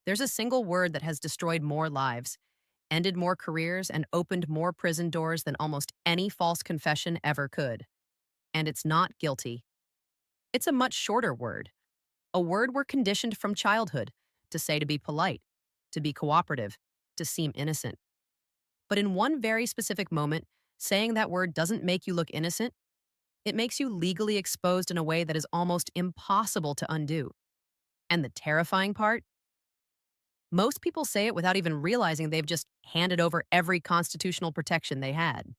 There's a single word that has destroyed more lives, ended more careers, and opened more prison doors than almost any false confession ever could. And it's not guilty. It's a much shorter word, a word we're conditioned from childhood to say to be polite, to be cooperative, to seem innocent. But in one very specific moment, saying that word doesn't make you look innocent, it makes you legally exposed in a way that is almost impossible to undo. And the terrifying part? Most people say it without even realizing they've just handed over every constitutional protection they had.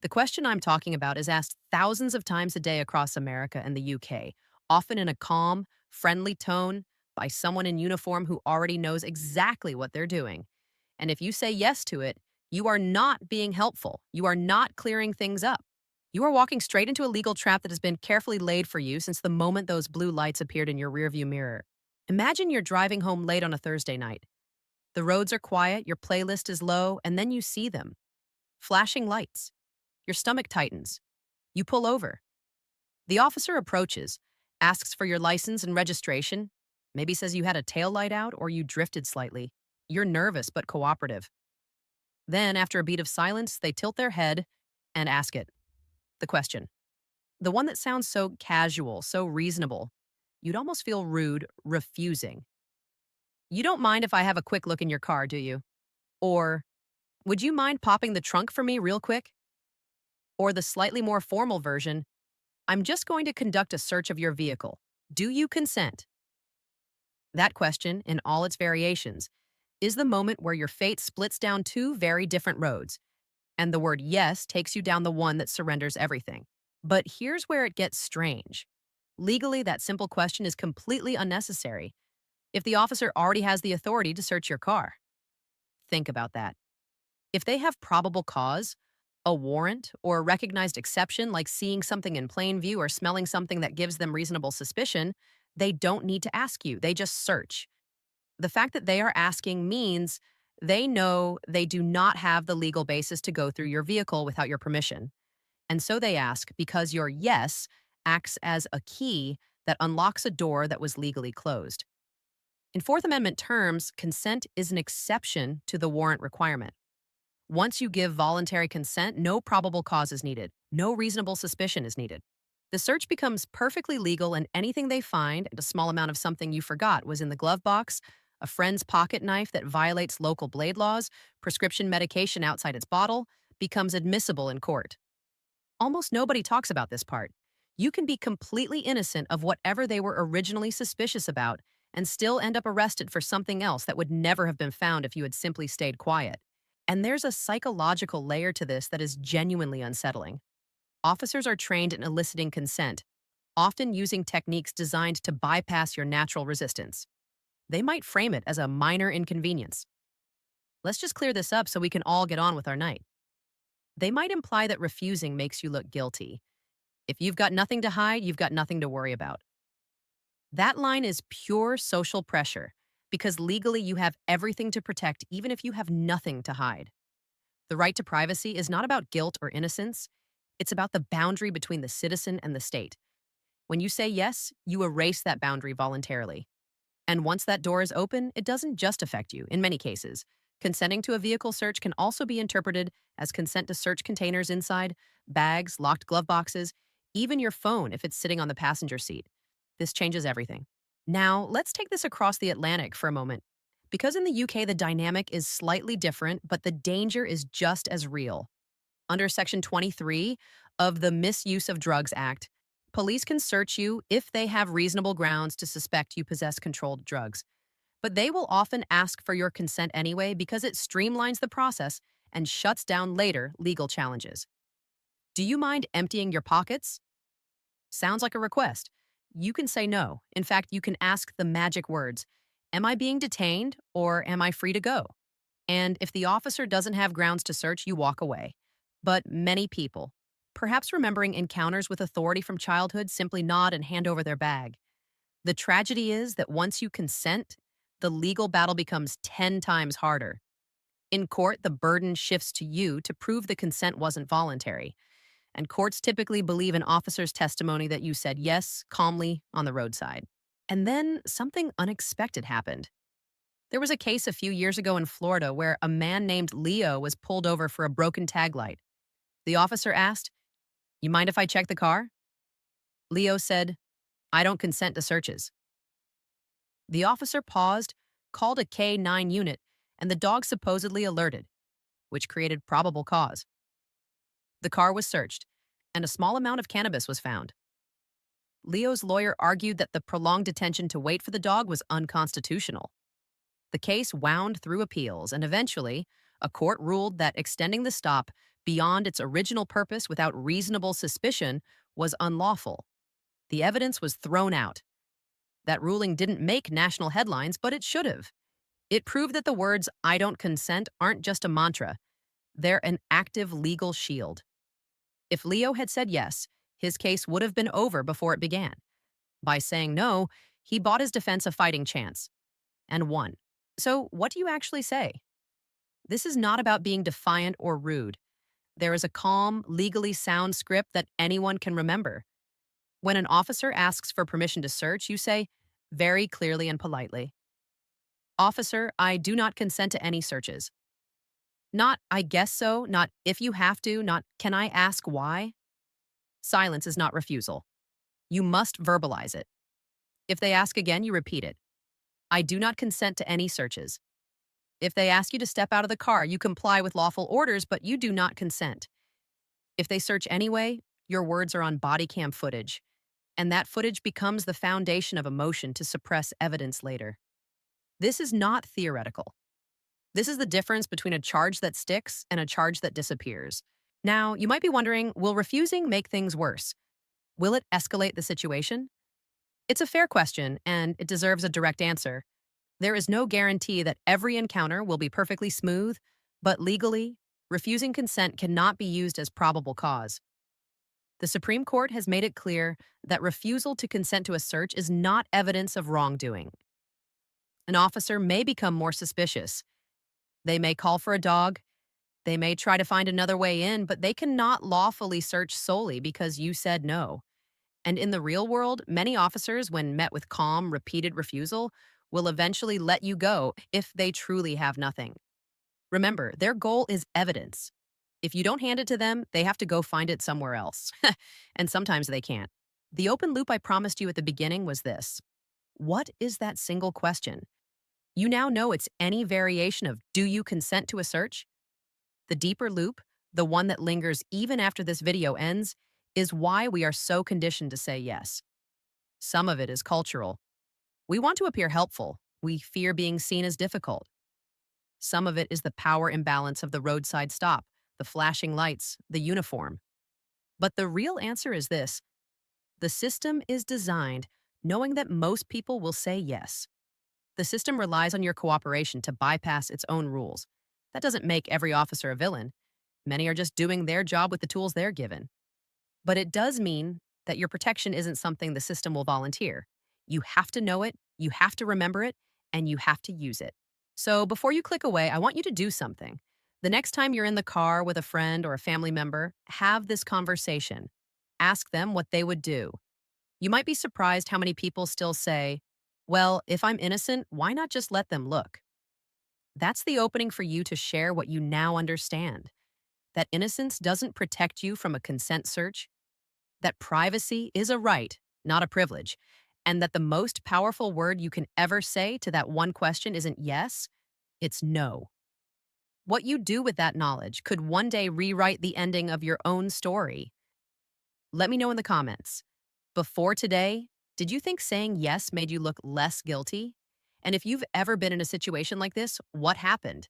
The question I'm talking about is asked thousands of times a day across America and the UK, often in a calm, friendly tone by someone in uniform who already knows exactly what they're doing. And if you say yes to it, you are not being helpful. You are not clearing things up. You are walking straight into a legal trap that has been carefully laid for you since the moment those blue lights appeared in your rearview mirror. Imagine you're driving home late on a Thursday night. The roads are quiet, your playlist is low, and then you see them. Flashing lights. Your stomach tightens. You pull over. The officer approaches, asks for your license and registration, maybe says you had a tail light out or you drifted slightly. You're nervous but cooperative. Then, after a beat of silence, they tilt their head and ask it. The question. The one that sounds so casual, so reasonable. You'd almost feel rude refusing. You don't mind if I have a quick look in your car, do you? Or, would you mind popping the trunk for me real quick? Or the slightly more formal version, I'm just going to conduct a search of your vehicle. Do you consent? That question, in all its variations, is the moment where your fate splits down two very different roads, and the word yes takes you down the one that surrenders everything. But here's where it gets strange. Legally, that simple question is completely unnecessary if the officer already has the authority to search your car. Think about that. If they have probable cause, a warrant, or a recognized exception like seeing something in plain view or smelling something that gives them reasonable suspicion, they don't need to ask you, they just search. The fact that they are asking means they know they do not have the legal basis to go through your vehicle without your permission. And so they ask because your yes acts as a key that unlocks a door that was legally closed. In Fourth Amendment terms, consent is an exception to the warrant requirement. Once you give voluntary consent, no probable cause is needed. No reasonable suspicion is needed. The search becomes perfectly legal, and anything they find, and a small amount of something you forgot was in the glove box, a friend's pocket knife that violates local blade laws, prescription medication outside its bottle, becomes admissible in court. Almost nobody talks about this part. You can be completely innocent of whatever they were originally suspicious about and still end up arrested for something else that would never have been found if you had simply stayed quiet. And there's a psychological layer to this that is genuinely unsettling. Officers are trained in eliciting consent, often using techniques designed to bypass your natural resistance. They might frame it as a minor inconvenience. Let's just clear this up so we can all get on with our night. They might imply that refusing makes you look guilty. If you've got nothing to hide, you've got nothing to worry about. That line is pure social pressure because legally you have everything to protect even if you have nothing to hide. The right to privacy is not about guilt or innocence. It's about the boundary between the citizen and the state. When you say yes, you erase that boundary voluntarily. And once that door is open, it doesn't just affect you. In many cases, consenting to a vehicle search can also be interpreted as consent to search containers inside, bags, locked glove boxes, even your phone if it's sitting on the passenger seat. This changes everything. Now, let's take this across the Atlantic for a moment. Because in the UK, the dynamic is slightly different, but the danger is just as real. Under Section 23 of the Misuse of Drugs Act, police can search you if they have reasonable grounds to suspect you possess controlled drugs. But they will often ask for your consent anyway because it streamlines the process and shuts down later legal challenges. Do you mind emptying your pockets? Sounds like a request. You can say no. In fact, you can ask the magic words, am I being detained or am I free to go? And if the officer doesn't have grounds to search, you walk away. But many people, perhaps remembering encounters with authority from childhood, simply nod and hand over their bag. The tragedy is that once you consent, the legal battle becomes 10 times harder. In court, the burden shifts to you to prove the consent wasn't voluntary. And courts typically believe an officer's testimony that you said yes calmly on the roadside. And then something unexpected happened. There was a case a few years ago in Florida where a man named Leo was pulled over for a broken tag light. The officer asked, "You mind if I check the car?" Leo said, "I don't consent to searches." The officer paused, called a K-9 unit, and the dog supposedly alerted, which created probable cause. The car was searched, and a small amount of cannabis was found. Leo's lawyer argued that the prolonged detention to wait for the dog was unconstitutional. The case wound through appeals, and eventually, a court ruled that extending the stop beyond its original purpose without reasonable suspicion was unlawful. The evidence was thrown out. That ruling didn't make national headlines, but it should have. It proved that the words, "I don't consent," aren't just a mantra. They're an active legal shield. If Leo had said yes, his case would have been over before it began. By saying no, he bought his defense a fighting chance and won. So, what do you actually say? This is not about being defiant or rude. There is a calm, legally sound script that anyone can remember. When an officer asks for permission to search, you say, very clearly and politely, "Officer, I do not consent to any searches." Not, "I guess so," not, "if you have to," not, "can I ask why?" Silence is not refusal. You must verbalize it. If they ask again, you repeat it. "I do not consent to any searches." If they ask you to step out of the car, you comply with lawful orders, but you do not consent. If they search anyway, your words are on body cam footage, and that footage becomes the foundation of a motion to suppress evidence later. This is not theoretical. This is the difference between a charge that sticks and a charge that disappears. Now, you might be wondering, will refusing make things worse? Will it escalate the situation? It's a fair question, and it deserves a direct answer. There is no guarantee that every encounter will be perfectly smooth, but legally, refusing consent cannot be used as probable cause. The Supreme Court has made it clear that refusal to consent to a search is not evidence of wrongdoing. An officer may become more suspicious. They may call for a dog. They may try to find another way in, but they cannot lawfully search solely because you said no. And in the real world, many officers, when met with calm, repeated refusal, will eventually let you go if they truly have nothing. Remember, their goal is evidence. If you don't hand it to them, they have to go find it somewhere else. And sometimes they can't. The open loop I promised you at the beginning was this. What is that single question? You now know it's any variation of, do you consent to a search? The deeper loop, the one that lingers even after this video ends, is why we are so conditioned to say yes. Some of it is cultural. We want to appear helpful. We fear being seen as difficult. Some of it is the power imbalance of the roadside stop, the flashing lights, the uniform. But the real answer is this. The system is designed knowing that most people will say yes. The system relies on your cooperation to bypass its own rules. That doesn't make every officer a villain. Many are just doing their job with the tools they're given. But it does mean that your protection isn't something the system will volunteer. You have to know it, you have to remember it, and you have to use it. So before you click away, I want you to do something. The next time you're in the car with a friend or a family member, have this conversation. Ask them what they would do. You might be surprised how many people still say, "Well, if I'm innocent, why not just let them look?" That's the opening for you to share what you now understand. That innocence doesn't protect you from a consent search, that privacy is a right, not a privilege, and that the most powerful word you can ever say to that one question isn't yes, it's no. What you do with that knowledge could one day rewrite the ending of your own story. Let me know in the comments. Before today, did you think saying yes made you look less guilty? And if you've ever been in a situation like this, what happened?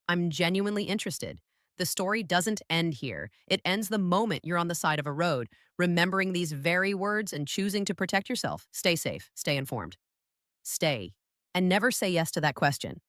I'm genuinely interested. The story doesn't end here. It ends the moment you're on the side of a road, remembering these very words and choosing to protect yourself. Stay safe, stay informed. Stay. And never say yes to that question.